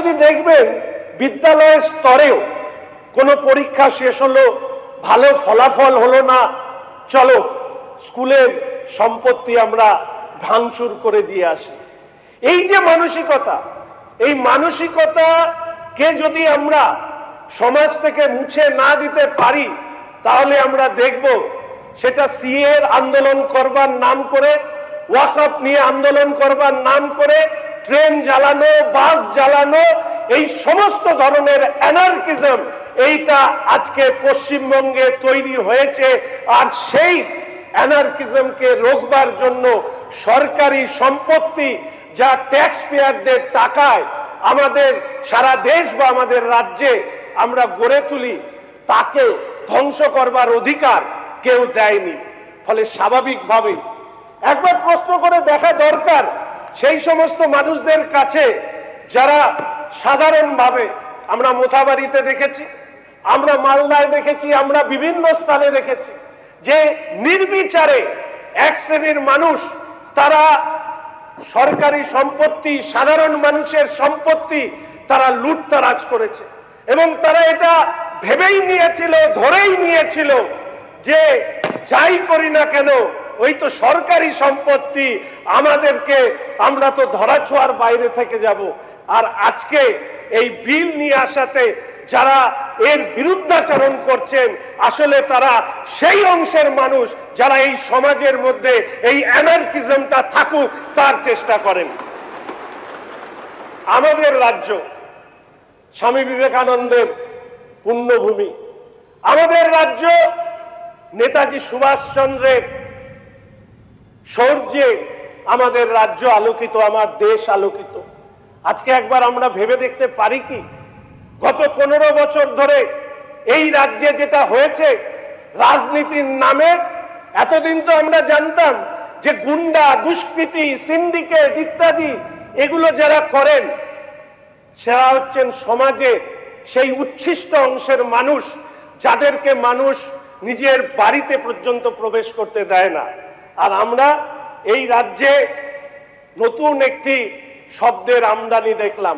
যদি দেখবেন বিদ্যালয়ের স্তরেও কোনো পরীক্ষা শেষ হলো, ভালো ফলাফল হলো না, চলো স্কুলের সম্পত্তি আমরা ভাঙচুর করে দিয়ে আসি। এই যে মানসিকতা, এই মানসিকতাকে যদি আমরা সমাজ থেকে মুছে না দিতে পারি, তাহলে আমরা দেখব সেটা সিএর আন্দোলন করবার নাম করে, ওয়াকফ নিয়ে আন্দোলন করবার নাম করে, ট্রেন জ্বালানো, বাস জ্বালানো, এই সমস্ত ধরনের অ্যানার্কিজম এইটা আজকে পশ্চিমবঙ্গে তৈরি হয়েছে। আর সেই অ্যানার্কিজমকে রোকবার জন্য সরকারি সম্পত্তি যা ট্যাক্স পেয়ারদের টাকায় আমাদের সারা দেশ বা আমাদের রাজ্যে আমরা গড়ে তুলি, তাকে ধ্বংস করবার অধিকার কেউ দেয়নি। ফলে স্বাভাবিকভাবে একবার প্রশ্ন করে দেখা দরকার সেই সমস্ত মানুষদের কাছে যারা সাধারণভাবে, আমরা মোথাবাড়িতে দেখেছি, আমরা মালদায় দেখেছি, আমরা বিভিন্ন স্থানে দেখেছি যে নির্বিচারে এক শ্রেণীর মানুষ তারা সরকারি সম্পত্তি, সাধারণ মানুষের সম্পত্তি তারা লুটতরাজ করেছে। এবং তারা এটা ভেবেই নিয়েছিল, ধরেই নিয়েছিল যে যাই করি না কেন ওই তো সরকারি সম্পত্তি, আমাদেরকে, আমরা তো ধরাছোঁয়ার বাইরে থেকে যাব। আর আজকে এই বিল নিয়ে আসাতে যারা এর বিরুদ্ধাচরণ করছেন, আসলে তারা সেই অংশের মানুষ যারা এই সমাজের মধ্যে এই অ্যানার্কিজমটা থাকুক তার চেষ্টা করেন। আমাদের রাজ্য স্বামী বিবেকানন্দের পুণ্যভূমি, আমাদের রাজ্য নেতাজি সুভাষচন্দ্রের শৌর্যে আমাদের রাজ্য আলোকিত, আমার দেশ আলোকিত। আজকে একবার আমরা ভেবে দেখতে পারি কি, গত 15 বছর ধরে এই রাজ্যে যেটা হয়েছে রাজনীতির নামে, এতদিন তো আমরা জানতাম যে গুন্ডা, দুষ্কৃতি, সিন্ডিকেট ইত্যাদি এগুলো যারা করেন সেরা হচ্ছেন সমাজে সেই উচ্ছিষ্ট অংশের মানুষ যাদেরকে মানুষ নিজের বাড়িতে পর্যন্ত প্রবেশ করতে দেয় না। আর আমরা এই রাজ্যে নতুন একটি শব্দের আমদানি দেখলাম।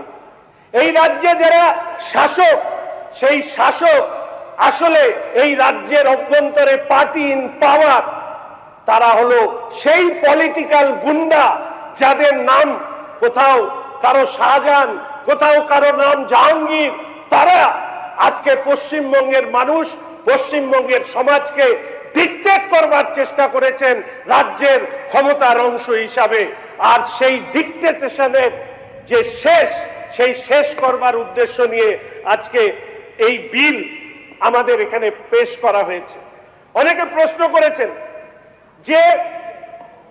এই রাজ্যে যারা শাসক, সেই শাসক আসলে এই রাজ্যের অভ্যন্তরে পার্টি ইন পাওয়ার, তারা হলো সেই পলিটিক্যাল গুন্ডা যাদের নাম কোথাও কারো শাহজাহান, কোথাও কারো নাম জাহাঙ্গীর। তারা আজকে পশ্চিমবঙ্গের মানুষ, পশ্চিমবঙ্গের সমাজকে ডিক্টেট করবার চেষ্টা করেছেন রাজ্যের ক্ষমতার অংশ হিসাবে। আর সেই ডিক্টেটেশনের যে সেই শেষ করবার উদ্দেশ্য নিয়ে আজকে এই বিল আমাদের এখানে পেশ করা হয়েছে। অনেকে প্রশ্ন করেছেন যে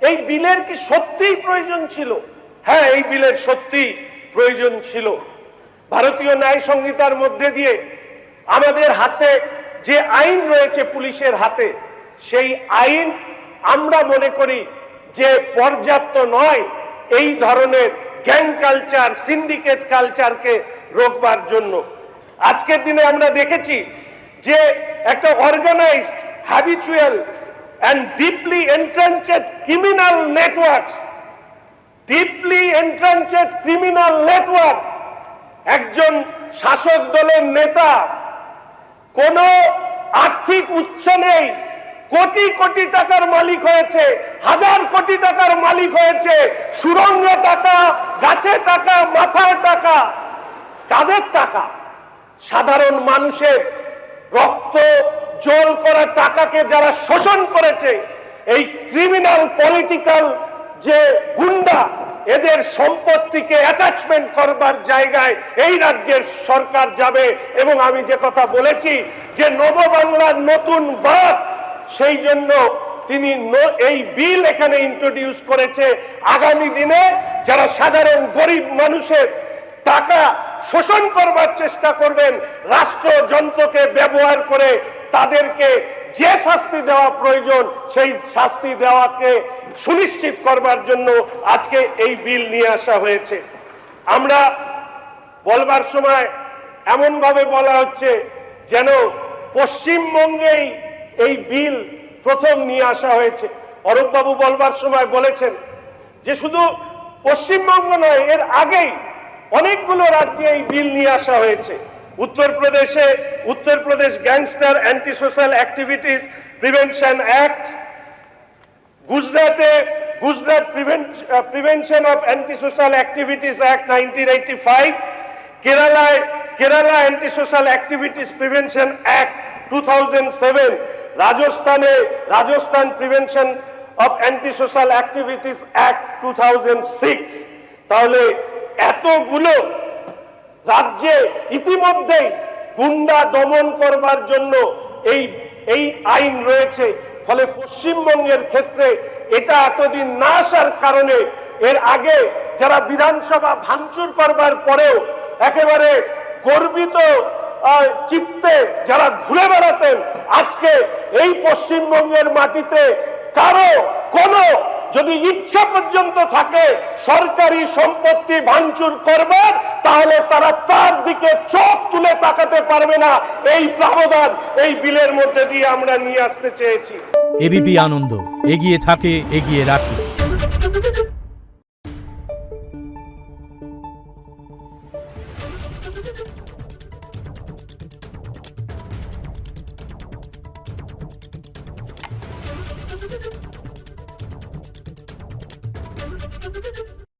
এই বিলের কি সত্যিই প্রয়োজন ছিল? হ্যাঁ, এই বিলের সত্যি প্রয়োজন ছিল। ভারতীয় ন্যায় সংহিতার মধ্যে দিয়ে আমাদের হাতে যে আইন রয়েছে, পুলিশের হাতে, সেই আইন আমরা মনে করি যে পর্যাপ্ত নয় এই ধরনের গ্যাং কালচার, সিন্ডিকেট কালচারকে রোকবার জন্য। আজকের দিনে আমরা দেখেছি যে একটা organized, habitual and deeply entranced criminal networks, একজন শাসক দলের নেতা, কোনো আর্থিক উৎস নেই, কোটি কোটি টাকার মালিক হয়েছে, হাজার কোটি টাকার মালিক হয়েছে, সুরঙ্গে টাকা, গাছে টাকা, মাথায় টাকা। কাদের টাকা? সাধারণ মানুষের রক্ত জল করা টাকাকে যারা শোষণ করেছে, এই ক্রিমিনাল পলিটিক্যাল যে গুন্ডা, এদের সম্পত্তিকে অ্যাটাচমেন্ট করবার জায়গায় এই রাজ্যের সরকার যাবে। এবং আমি যে কথা বলেছি যে নববাংলার নতুন বাপ, সেই জন্য তিনি এই বিল এখানে ইন্ট্রোডিউস করেছে। আগামী দিনে যারা সাধারণ গরিব মানুষের টাকা শোষণ করবার চেষ্টা করবেন, রাষ্ট্রযন্ত্রকে ব্যবহার করে তাদেরকে যে শাস্তি দেওয়া প্রয়োজন সেই শাস্তি দেওয়াকে সুনিশ্চিত করবার জন্য আজকে এই বিল নিয়ে আসা হয়েছে। আমরা বলবার সময় এমন ভাবে বলা হচ্ছে যেন পশ্চিমবঙ্গেই এই বিল প্রথম নিয়ে আসা হয়েছে। অরূপবাবু বলবার সময় বলেছেন যে শুধু পশ্চিমবঙ্গ নয়, এর আগেই অনেকগুলো রাজ্যে এই বিল নিয়ে আসা হয়েছে। Uttar Pradesh gangster anti social activities prevention act, গুজরাটে Gujarat prevention of anti social activities act 1985, Kerala anti social activities prevention act 2007, Rajasthan prevention of anti social activities act 2006। তাহলে এতগুলো রাজ্যে ইতিমধ্যেই গুন্ডা দমন করবার জন্য এই আইন রয়েছে। ফলে পশ্চিমবঙ্গের ক্ষেত্রে এটা এতদিন না আসার কারণে এর আগে যারা বিধানসভা ভাঙচুর করবার পরেও একেবারে গর্বিত চিত্তে যারা ঘুরে বেড়াতেন, আজকে এই পশ্চিমবঙ্গের মাটিতে কারো কোনো যদি ইচ্ছা পর্যন্ত থাকে সরকারি সম্পত্তি ভাঙচুর করবার, তাহলে তারা তার দিকে চোখ তুলে তাকাতে পারবে না। এই প্রাবধান এই বিলের মধ্যে দিয়ে আমরা নিয়ে আসতে চেয়েছি। এবিপি আনন্দ, এগিয়ে থাকে, এগিয়ে রাখে। Thank you.